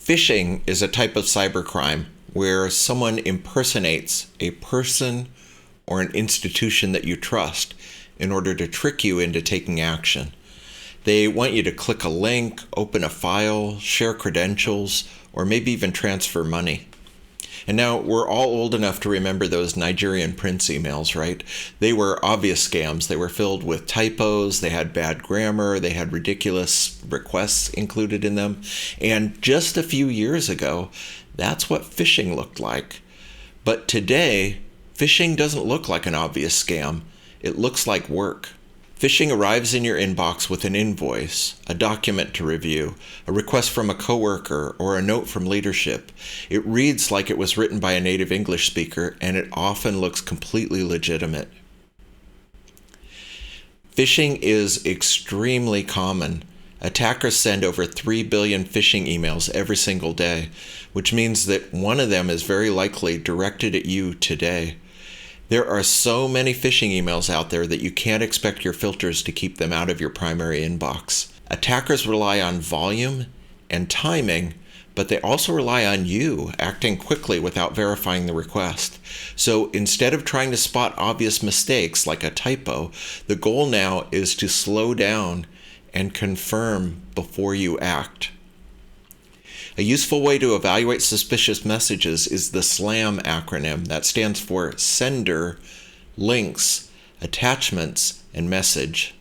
Phishing is a type of cybercrime where someone impersonates a person or an institution that you trust in order to trick you into taking action. They want you to click a link, open a file, share credentials, or maybe even transfer money. And now we're all old enough to remember those Nigerian prince emails, right? They were obvious scams. They were filled with typos, they had bad grammar, they had ridiculous requests included in them. And just a few years ago, that's what phishing looked like. But today, phishing doesn't look like an obvious scam. It looks like work. Phishing arrives in your inbox with an invoice, a document to review, a request from a coworker, or a note from leadership. It reads like it was written by a native English speaker, and it often looks completely legitimate. Phishing is extremely common. Attackers send over 3 billion phishing emails every single day, which means that one of them is very likely directed at you today. There are so many phishing emails out there that you can't expect your filters to keep them out of your primary inbox. Attackers rely on volume and timing, but they also rely on you acting quickly without verifying the request. So instead of trying to spot obvious mistakes like a typo, the goal now is to slow down and confirm before you act. A useful way to evaluate suspicious messages is the SLAM acronym. That stands for Sender, Links, Attachments, and Message.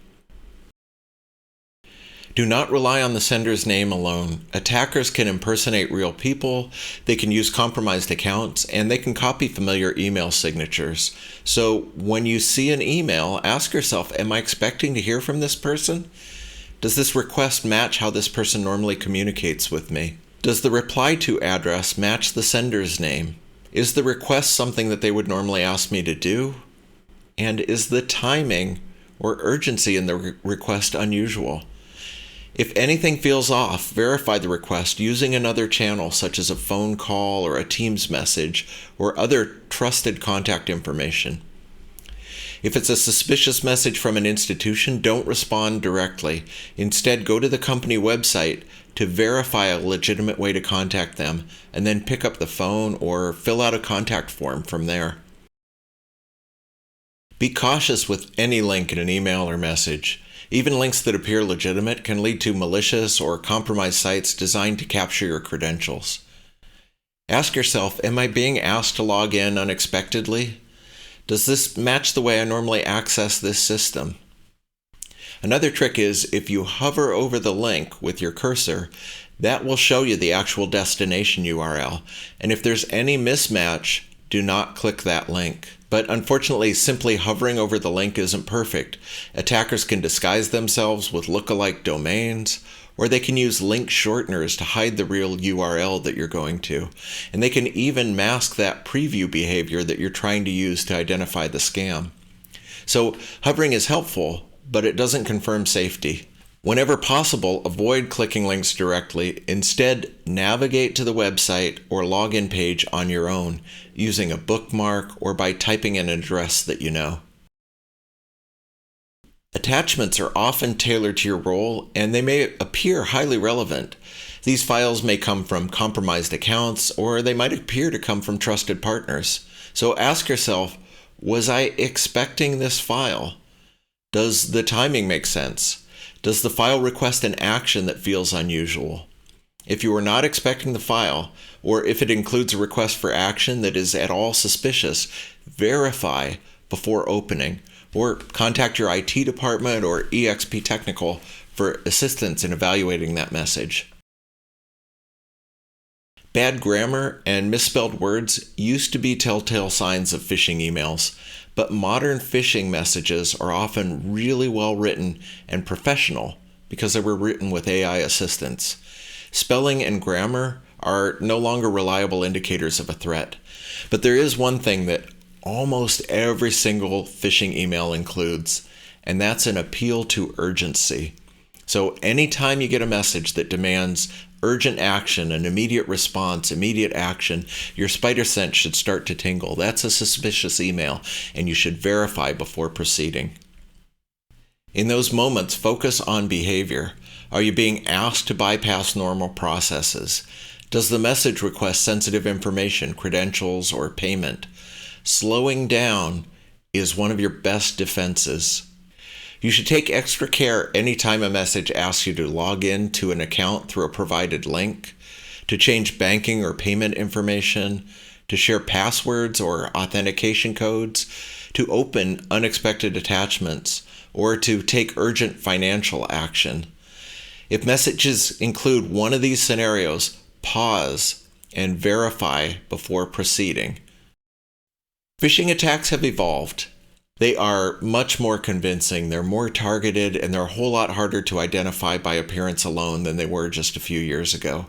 Do not rely on the sender's name alone. Attackers can impersonate real people, they can use compromised accounts, and they can copy familiar email signatures. So when you see an email, ask yourself, am I expecting to hear from this person? Does this request match how this person normally communicates with me? Does the reply to address match the sender's name? Is the request something that they would normally ask me to do? And is the timing or urgency in the request unusual? If anything feels off, verify the request using another channel such as a phone call or a Teams message or other trusted contact information. If it's a suspicious message from an institution, don't respond directly. Instead, go to the company website to verify a legitimate way to contact them, and then pick up the phone or fill out a contact form from there. Be cautious with any link in an email or message. Even links that appear legitimate can lead to malicious or compromised sites designed to capture your credentials. Ask yourself, am I being asked to log in unexpectedly? Does this match the way I normally access this system? Another trick is if you hover over the link with your cursor, that will show you the actual destination URL. And if there's any mismatch, do not click that link. But unfortunately, simply hovering over the link isn't perfect. Attackers can disguise themselves with lookalike domains, or they can use link shorteners to hide the real URL that you're going to. And they can even mask that preview behavior that you're trying to use to identify the scam. So hovering is helpful, but it doesn't confirm safety. Whenever possible, avoid clicking links directly. Instead, navigate to the website or login page on your own, using a bookmark or by typing in an address that you know. Attachments are often tailored to your role, and they may appear highly relevant. These files may come from compromised accounts, or they might appear to come from trusted partners. So ask yourself, was I expecting this file? Does the timing make sense? Does the file request an action that feels unusual? If you are not expecting the file, or if it includes a request for action that is at all suspicious, verify before opening, or contact your IT department or EXP Technical for assistance in evaluating that message. Bad grammar and misspelled words used to be telltale signs of phishing emails, but modern phishing messages are often really well written and professional because they were written with AI assistance. Spelling and grammar are no longer reliable indicators of a threat, but there is one thing that almost every single phishing email includes, and that's an appeal to urgency. So anytime you get a message that demands urgent action, an immediate response, immediate action, your spider sense should start to tingle. That's a suspicious email, and you should verify before proceeding. In those moments, focus on behavior. Are you being asked to bypass normal processes? Does the message request sensitive information, credentials, or payment? Slowing down is one of your best defenses. You should take extra care anytime a message asks you to log in to an account through a provided link, to change banking or payment information, to share passwords or authentication codes, to open unexpected attachments, or to take urgent financial action. If messages include one of these scenarios, pause and verify before proceeding. Phishing attacks have evolved. They are much more convincing, they're more targeted, and they're a whole lot harder to identify by appearance alone than they were just a few years ago.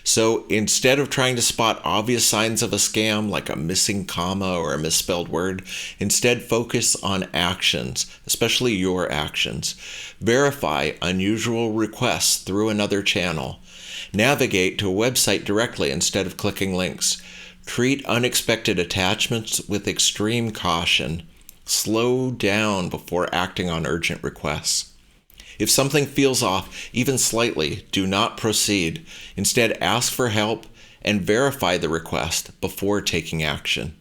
So instead of trying to spot obvious signs of a scam like a missing comma or a misspelled word, instead focus on actions, especially your actions. Verify unusual requests through another channel. Navigate to a website directly instead of clicking links. Treat unexpected attachments with extreme caution. Slow down before acting on urgent requests. If something feels off, even slightly, do not proceed. Instead, ask for help and verify the request before taking action.